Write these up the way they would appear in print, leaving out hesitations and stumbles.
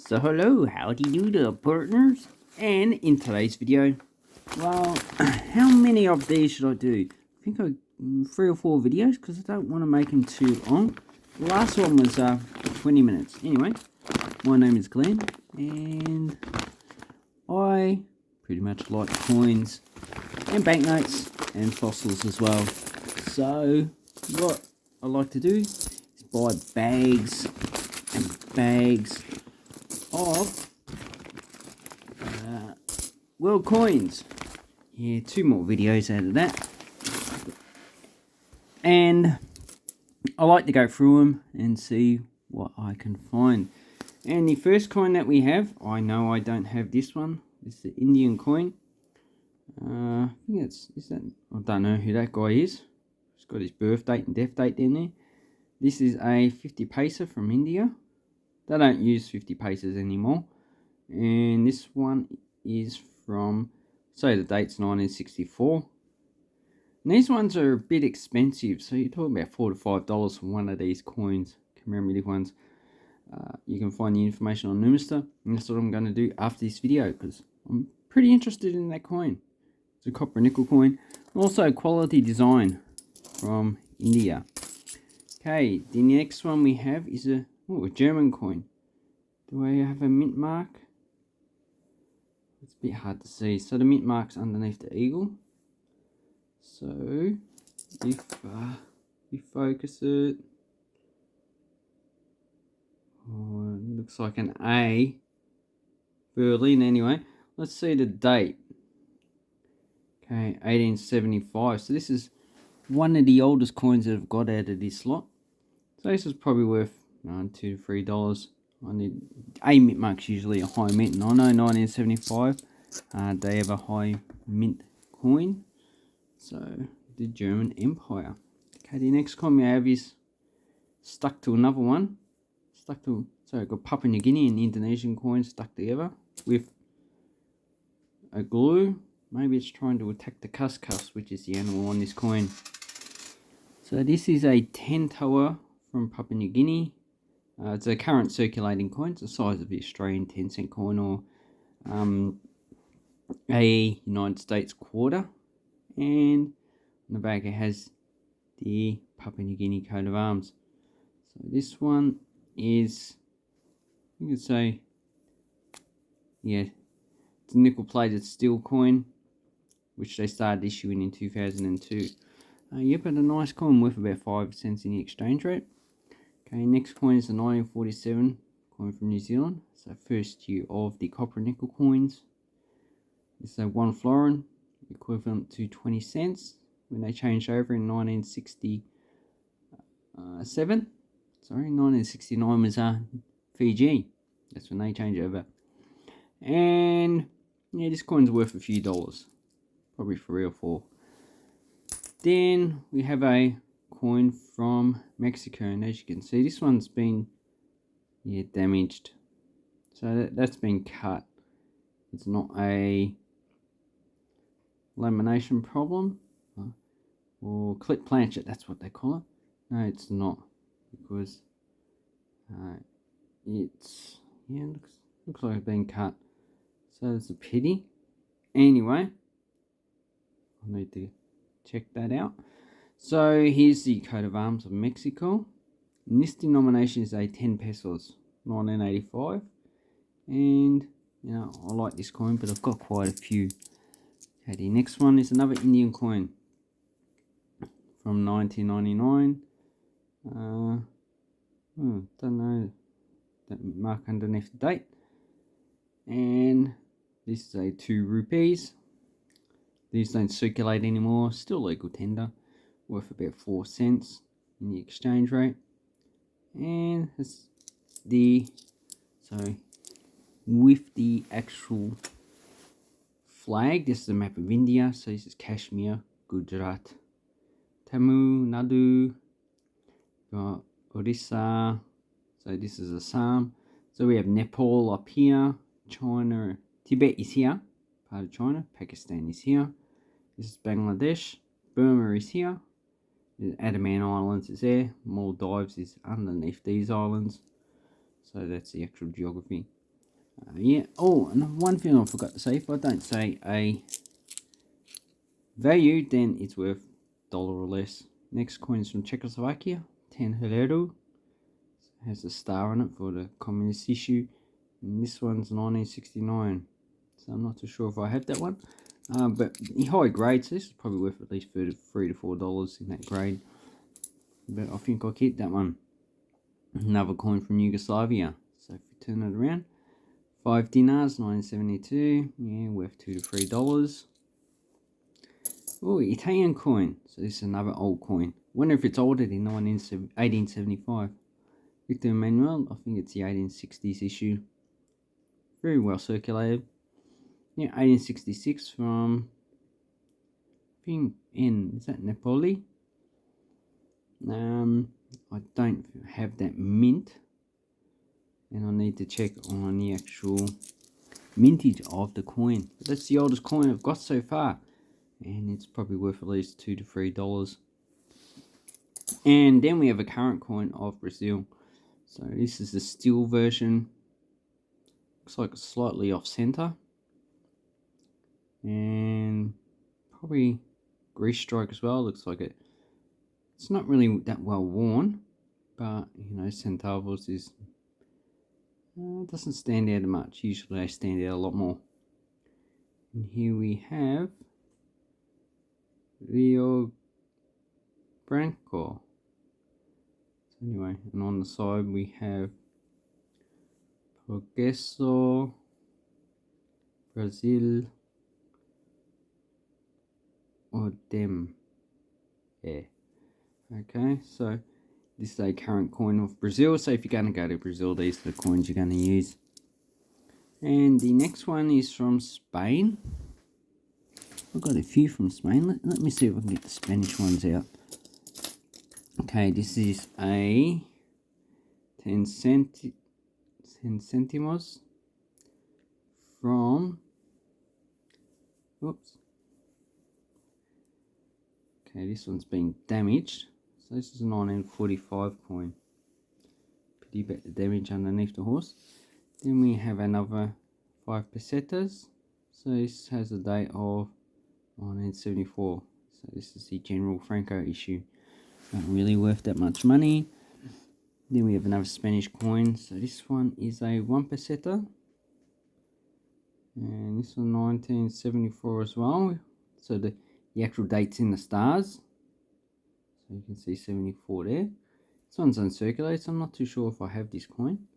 So hello, howdy do there, partners? And in today's video, well, how many of these should I do? I think 3 or 4 videos because I don't want to make them too long. The last one was 20 minutes. Anyway, my name is Glenn and I pretty much like coins and banknotes and fossils as well. So what I like to do is buy bags and bags of world coins. Yeah, 2 more videos out of that. And I like to go through them and see what I can find. And the first coin that we have, I know I don't have this one. It's the Indian coin. I think I don't know who that guy is. He's got his birth date and death date down there. This is a 50 paisa from India. They don't use 50 paisas anymore. And this one is from, say the date's 1964. And these ones are a bit expensive, so you're talking about $4 to $5 for one of these coins, commemorative ones. You can find the information on Numista, and that's what I'm going to do after this video, because I'm pretty interested in that coin. It's a copper nickel coin. Also quality design from India. Okay, the next one we have is a German coin. Do I have a mint mark? It's a bit hard to see. So the mint mark's underneath the eagle. So if we focus it, it looks like an A. Berlin anyway. Let's see the date. Okay, 1875. So this is one of the oldest coins that I've got out of this lot. So this is probably worth $2 to $3. A mint mark's usually a high mint, and I know 1975 they have a high mint coin. So the German Empire. Okay, the next coin we have is stuck to another one. So I've got Papua New Guinea and Indonesian coins stuck together with a glue. Maybe it's trying to attack the cuscus, which is the animal on this coin. So this is a 10 toa from Papua New Guinea. It's a current circulating coin. It's the size of the Australian 10-cent coin or a United States quarter. And on the back it has the Papua New Guinea coat of arms. So this one is, you could say, yeah, it's a nickel plated steel coin, which they started issuing in 2002. Yeah, but a nice coin worth about 5 cents in the exchange rate. Okay, next coin is the 1947 coin from New Zealand. So first year of the copper nickel coins. It's a 1 florin, equivalent to 20 cents when they changed over in 1967. Sorry, 1969 was Fiji. That's when they changed over. And yeah, this coin's worth a few dollars, probably 3 or 4. Then we have a coin from Mexico, and as you can see, this one's been damaged. So that's been cut. It's not a lamination problem or clip planchet, that's what they call it. No, it's not, because it's looks like it's been cut, so it's a pity. Anyway, I need to check that out. So here's the coat of arms of Mexico, and this denomination is a 10 pesos, 1985. And I like this coin, but I've got quite a few. Okay, the next one is another Indian coin from 1999. Don't know that mark underneath the date. And this is a 2 rupees. These don't circulate anymore. Still legal tender, worth about 4 cents in the exchange rate. And it's with the actual flag, this is a map of India. So this is Kashmir, Gujarat, Tamil Nadu, Orissa. So this is Assam. So we have Nepal up here, China, Tibet is here, part of China, Pakistan is here. This is Bangladesh, Burma is here, Andaman Islands is there, Maldives is underneath these islands. So that's the actual geography. Yeah. Oh, and one thing I forgot to say: if I don't say a value, then it's worth dollar or less. Next coin is from Czechoslovakia, 10 Helero. Has a star on it for the communist issue. And this one's 1969. So I'm not too sure if I have that one. But in high grade, so this is probably worth at least $3 to $4 in that grade. But I think I'll keep that one. Another coin from Yugoslavia. So if you turn it around, 5 dinars, 1972. Yeah, worth $2 to $3. Oh, Italian coin. So this is another old coin. Wonder if it's older than 1875. Victor Emmanuel, I think it's the 1860s issue. Very well circulated. Yeah, 1866 from, I think, is that Napoli? I don't have that mint. And I need to check on the actual mintage of the coin. But that's the oldest coin I've got so far. And it's probably worth at least $2 to $3. And then we have a current coin of Brazil. So this is the steel version. Looks like it's slightly off center. And probably grease stroke as well. Looks like it's not really that well worn. But, you know, centavos is doesn't stand out much. Usually they stand out a lot more. And here we have Rio Branco. So anyway, and on the side we have Progresso, Brazil, or Dem. Yeah. Okay, so this is a current coin of Brazil. So if you're going to go to Brazil, these are the coins you're going to use. And the next one is from Spain. I've got a few from Spain. Let me see if I can get the Spanish ones out. Okay, this is a 10 centimos from, oops. Okay, this one's been damaged. So this is a 1945 coin. Pity about the damage underneath the horse. Then we have another 5 pesetas. So this has a date of 1974. So this is the General Franco issue. Not really worth that much money. Then we have another Spanish coin. So this one is a 1 peseta. And this one 1974 as well. So the actual date's in the stars. So you can see 74 there. This one's uncirculated, so I'm not too sure if I have this coin.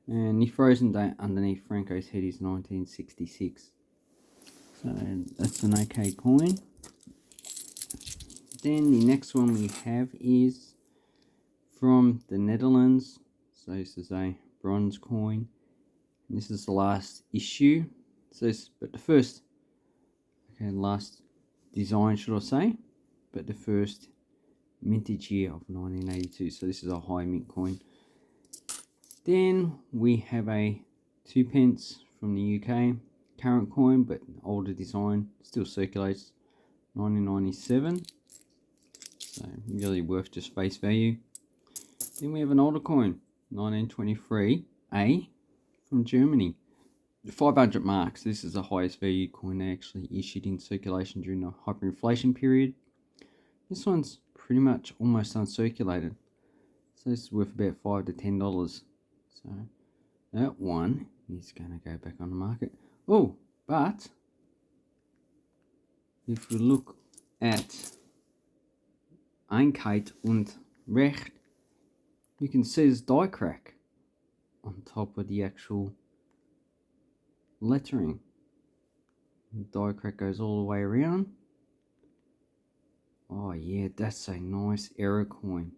And the frozen date underneath Franco's head is 1966. So that's an okay coin. Then the next one we have is from the Netherlands. So this is a bronze coin. And this is the last issue. So this, but the first, okay, last design should I say, but the first mintage year of 1982. So this is a high mint coin. Then we have a 2 pence from the UK, current coin but older design, still circulates, 1997. So really worth just face value. Then we have an older coin, 1923A from Germany. 500 marks. This is the highest value coin they actually issued in circulation during the hyperinflation period. This one's pretty much almost uncirculated. So this is worth about $5 to $10. So that one is going to go back on the market. Oh, but if we look at Einkeit und Recht, you can see there's die crack on top of the actual lettering. The die crack goes all the way around. Oh yeah, that's a nice error coin.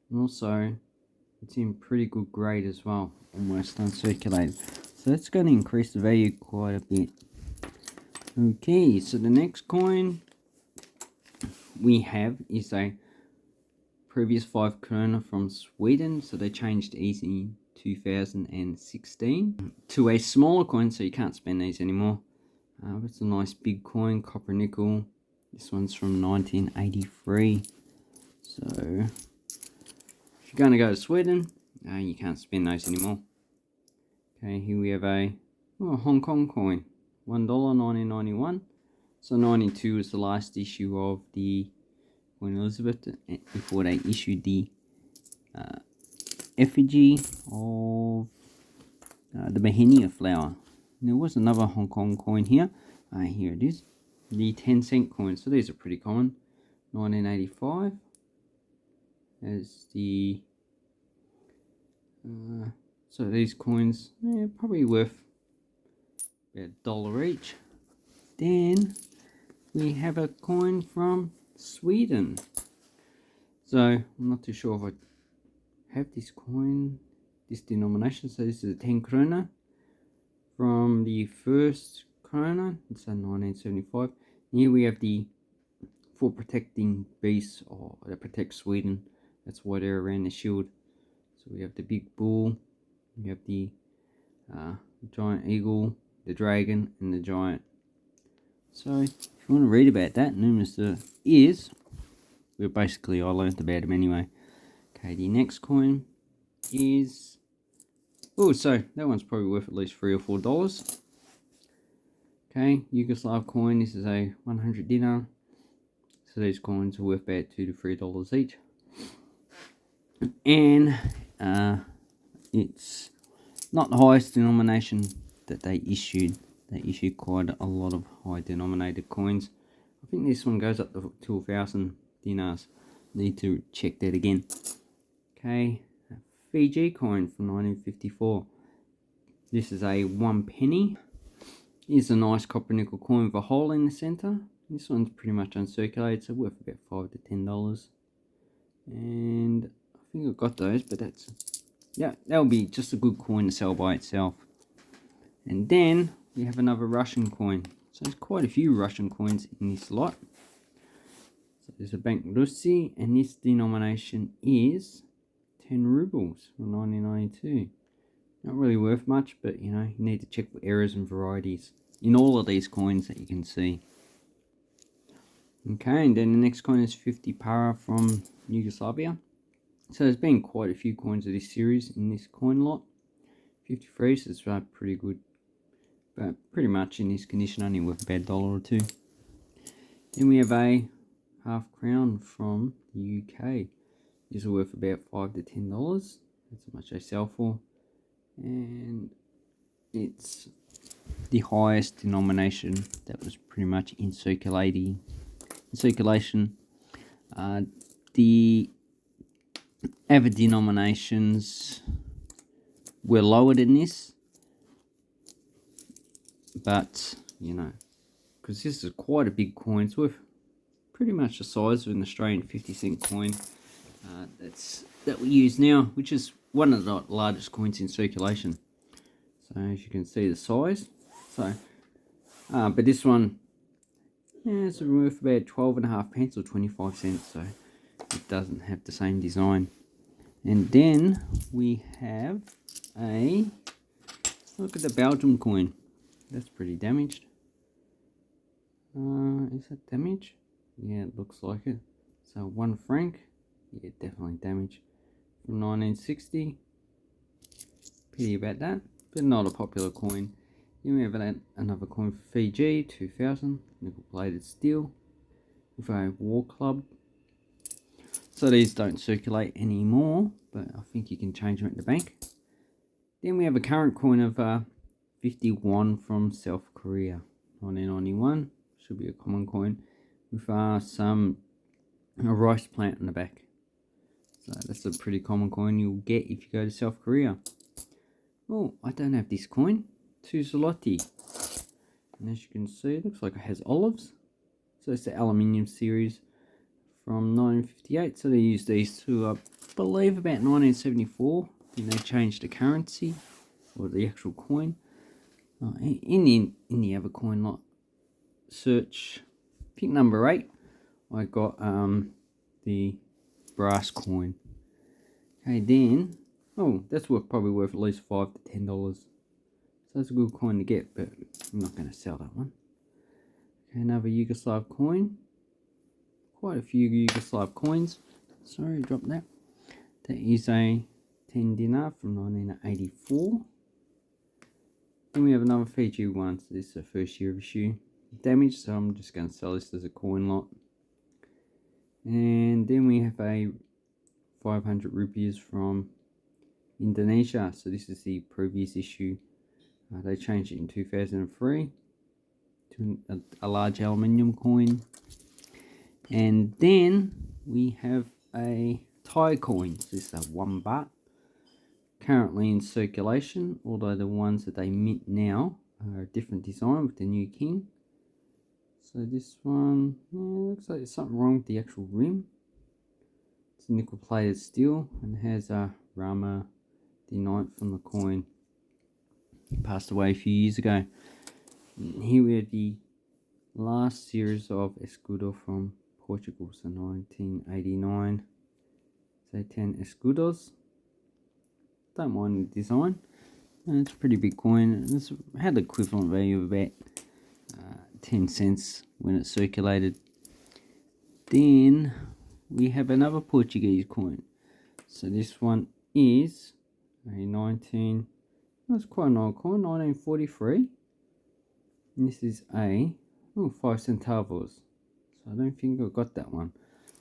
And also, it's in pretty good grade as well, almost uncirculated. So that's going to increase the value quite a bit. Okay, so the next coin we have is a previous 5 krona from Sweden. So they changed these in 2016 to a smaller coin, so you can't spend these anymore. It's a nice big coin, copper nickel. This one's from 1983. So if you're going to go to Sweden, you can't spend those anymore. Okay, here we have a Hong Kong coin, $1, 1991. So 92 was the last issue of the Queen Elizabeth before they issued the effigy of the Bohenia flower. And there was another Hong Kong coin here. Here it is, the 10-cent coin. So these are pretty common. 1985 as the so these coins, probably worth about $1 each. Then we have a coin from Sweden. So I'm not too sure if I have this coin, this denomination. So this is a 10 krona from the first krona. It's a 1975. Here we have the 4 protecting beasts that protect Sweden. That's why they're around the shield. So we have the big bull, we have the giant eagle, the dragon, and the giant. So if you want to read about that, numerous is, well, basically I learnt about them anyway. Okay, the next coin is, so that one's probably worth at least $3 or $4. Okay, Yugoslav coin. This is a 100 dinar. So these coins are worth about $2 to $3 each. And it's not the highest denomination that they issued. They issued quite a lot of high denominated coins. I think this one goes up to 2,000 dinars. Need to check that again. Okay, a Fiji coin from 1954. This is a 1 penny. Here's a nice copper nickel coin with a hole in the center. This one's pretty much uncirculated, so worth about $5 to $10. And I think I've got those, but that'll be just a good coin to sell by itself. And then we have another Russian coin. So there's quite a few Russian coins in this lot. So there's a banknotes, and this denomination is 10 rubles from 1992. Not really worth much, but you need to check for errors and varieties in all of these coins that you can see. Okay, and then the next coin is 50 para from Yugoslavia. So there's been quite a few coins of this series in this coin lot. 53, so it's pretty good. But pretty much in this condition, only worth about $1 or $2. Then we have a half crown from the UK. This is worth about $5 to $10. That's how much they sell for. And it's the highest denomination that was pretty much in circulation. The other denominations were lower than this, but because this is quite a big coin, it's worth pretty much the size of an Australian 50-cent coin that we use now, which is one of the largest coins in circulation. So as you can see the size. So but this one, it's worth about 12.5 pence or 25 cents, so it doesn't have the same design. And then we have look at the Belgium coin. That's pretty damaged. Is that damaged? Yeah, it looks like it. So 1 franc, yeah, definitely damaged. From 1960. Pity about that, but not a popular coin. Then we have another coin for Fiji, 2000, nickel-plated steel, with a war club. So these don't circulate anymore, but I think you can change them at the bank. Then we have a current coin of 51 from South Korea, 1991. Should be a common coin with a rice plant in the back. So that's a pretty common coin you'll get if you go to South Korea. Oh, I don't have this coin. 2 zloty. And as you can see, it looks like it has olives. So it's the aluminium series from 1958. So they used these to, I believe, about 1974. Then they changed the currency, or the actual coin. In the other coin lot search, pick number 8, I got the brass coin. Okay, then, that's probably worth at least $5 to $10. So that's a good coin to get, but I'm not going to sell that one. Okay, another Yugoslav coin. Quite a few Yugoslav coins. Sorry, I dropped that. That is a 10 dinar from 1984. Then we have another Fiji one. So this is the first year of issue. Damaged, so I'm just going to sell this as a coin lot. And then we have a 500 rupees from Indonesia. So this is the previous issue. They changed it in 2003 to a large aluminium coin. And then we have a Thai coin. This is a 1 baht. Currently in circulation, although the ones that they mint now are a different design with the new king. So this one, looks like there's something wrong with the actual rim. It's nickel plated steel and has a Rama the 9th on the coin. He passed away a few years ago. And here we have the last series of escudo from Portugal, so 1989. So 10 escudos. Don't mind the design. It's a pretty big coin. It's had the equivalent value of about 10 cents when it circulated. Then we have another Portuguese coin. So this one is a that's quite an old coin, 1943. And this is a 5 centavos. So I don't think I've got that one.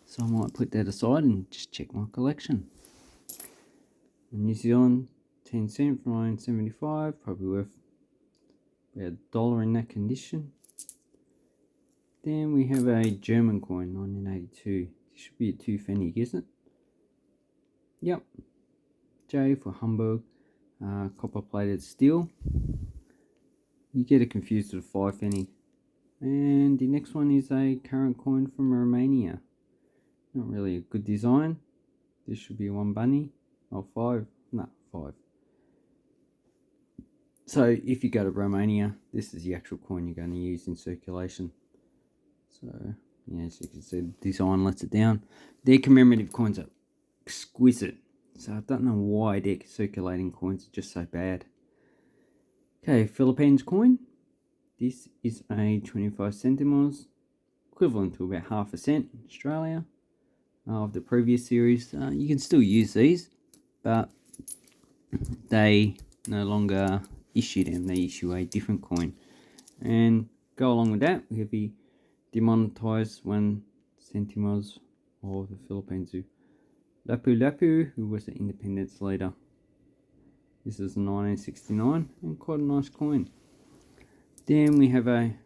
So I might put that aside and just check my collection. New Zealand 10 cent from 1975, probably worth about $1 in that condition. Then we have a German coin, 1982. This should be a 2 pfennig, isn't it? Yep. J for Hamburg, copper plated steel. You get it confused with a 5 pfennig. And the next one is a current coin from Romania. Not really a good design. This should be a 1 bunny. Oh, 5. No, 5. So if you go to Romania, this is the actual coin you're going to use in circulation. So, yeah, as you can see, the design lets it down. Their commemorative coins are exquisite. So I don't know why their circulating coins are just so bad. Okay, Philippines coin. This is a 25 centimos, equivalent to about half a cent in Australia. Of the previous series, you can still use these, but they no longer issue them. They issue a different coin. And go along with that, we have the demonetized 1 centimos of the Philippines. Lapu-Lapu, who was the independence leader. This is 1969 and quite a nice coin. Then we have a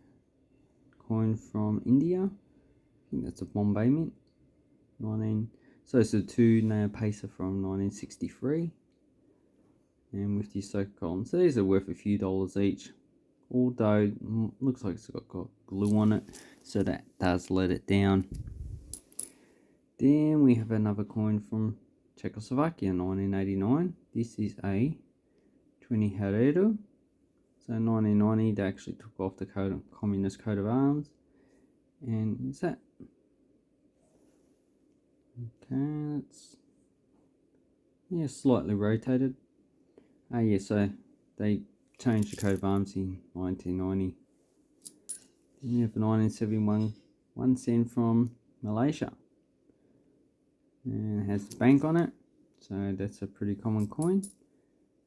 coin from India. I think that's a Bombay mint. So it's a 2 Naya Paisa from 1963. And with the soak column. So these are worth a few dollars each. Although, looks like it's got glue on it. So that does let it down. Then we have another coin from Czechoslovakia, 1989. This is a 20 Herero. So 1990, they actually took off the communist coat of arms. And is that? Okay, that's slightly rotated. Yeah, so they changed the coat of arms in 1990. Then we have a 1971 1 cent from Malaysia. And it has the bank on it, so that's a pretty common coin.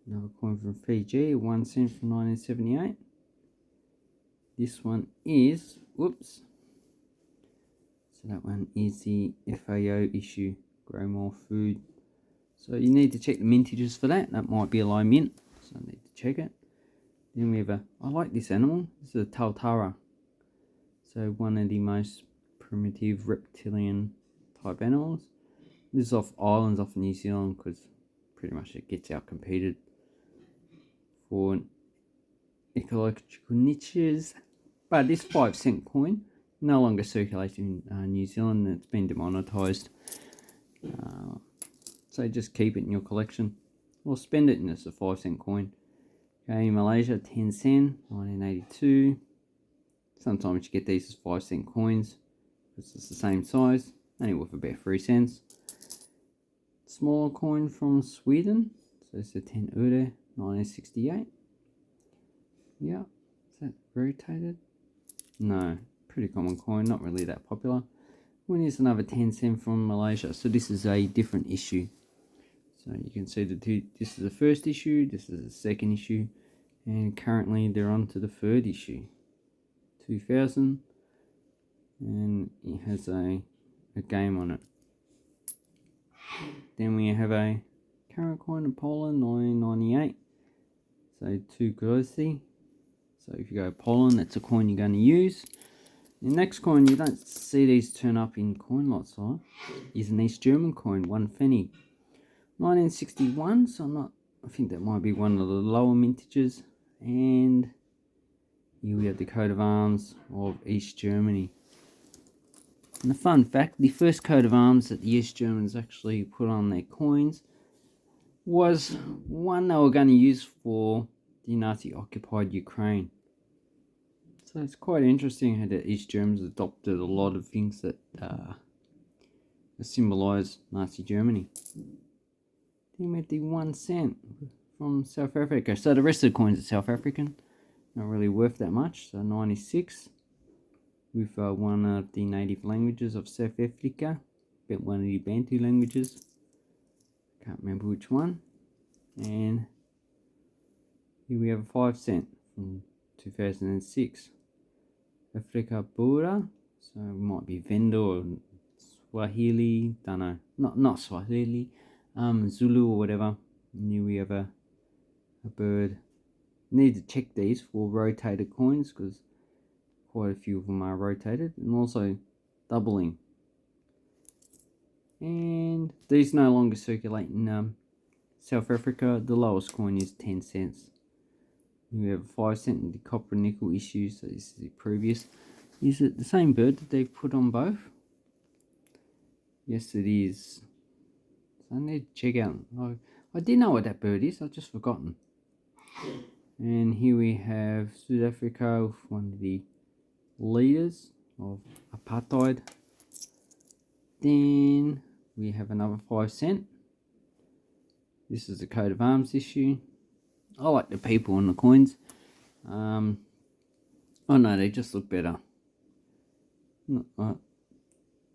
Another coin from Fiji, 1 cent from 1978. This one is, whoops. So that one is the FAO issue, Grow More Food. So you need to check the mintages for that. That might be a low mint, so I need to check it. Then we have I like this animal. This is a Tautara. So one of the most primitive reptilian type animals. This is off islands off New Zealand because pretty much it gets out competed for ecological niches. But this 5 cent coin no longer circulates in New Zealand. It's been demonetized. So just keep it in your collection or spend it, and it's a 5 cent coin. Okay, Malaysia 10 cent, 1982. Sometimes you get these as 5 cent coins because it's the same size, only worth about 3 cents. Smaller coin from Sweden, so it's a 10 öre, 1968. Yeah, is that rotated? No, pretty common coin, not really that popular. When is another 10 cent from Malaysia? So this is a different issue. So you can see the two. This is the first issue. This is the second issue, And currently they're on to the third issue, 2000, and it has a game on it. Then we have a current coin of Poland, 1998. So 2 groszy. So if you go Poland, that's a coin you're going to use. The next coin, you don't see these turn up in coin lots, right? Is an East German coin, 1 Pfennig. 1961, so I think that might be one of the lower mintages. And here we have the coat of arms of East Germany. And the fun fact, the first coat of arms that the East Germans actually put on their coins was one they were going to use for the Nazi-occupied Ukraine. So it's quite interesting how the East Germans adopted a lot of things that symbolise Nazi Germany. Then we have the 1 cent from South Africa. So the rest of the coins are South African, not really worth that much. So 96 with one of the native languages of South Africa, but one of the Bantu languages. Can't remember which one. And here we have a 5 cent from 2006. Afrika Bora, so it might be Venda or Swahili, don't know, not Swahili, Zulu or whatever. And here we have a bird. Need to check these for rotated coins because quite a few of them are rotated, and also doubling. And these no longer circulate in South Africa. The lowest coin is 10 cents. We have 5 cent in the copper and nickel issue, so this is the previous. Is it the same bird that they've put on both? Yes, it is. So I need to check out. I did know what that bird is, I've just forgotten. And here we have South Africa with one of the leaders of apartheid. Then we have another 5 cent. This is the coat of arms issue. I like the people on the coins. Oh no, they just look better. I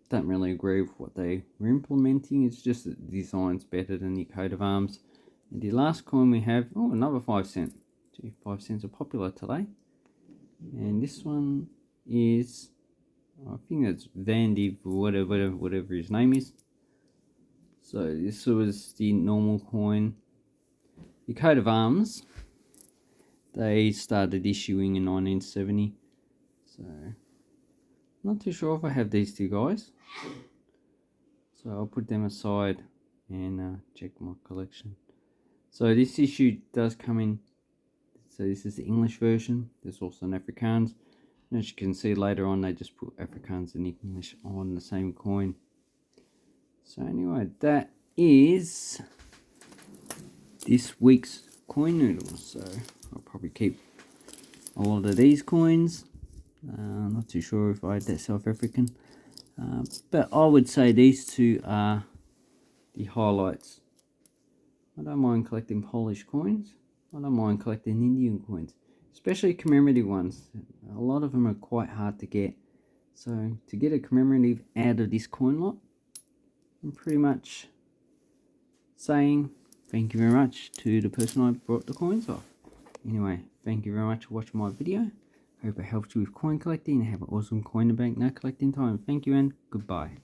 don't really agree with what they were implementing. It's just that the design's better than the coat of arms. And the last coin we have, oh, another 5 cent. Gee, 5 cents are popular today. And this one is, I think it's Vandy, whatever his name is. So this was the normal coin. The coat of arms, they started issuing in 1970. So, not too sure if I have these two guys. So I'll put them aside and check my collection. So this issue does come in. So this is the English version. There's also an Afrikaans. And as you can see later on, they just put Afrikaans and English on the same coin. So anyway, that is this week's coin noodles. So I'll probably keep a lot of these coins. Not too sure if I had that South African. But I would say these two are the highlights. I don't mind collecting Polish coins. I don't mind collecting Indian coins, especially commemorative ones. A lot of them are quite hard to get. So to get a commemorative out of this coin lot, I'm pretty much saying thank you very much to the person I brought the coins off. Anyway, thank you very much for watching my video. Hope it helps you with coin collecting and have an awesome coin and banknote collecting time. Thank you and goodbye.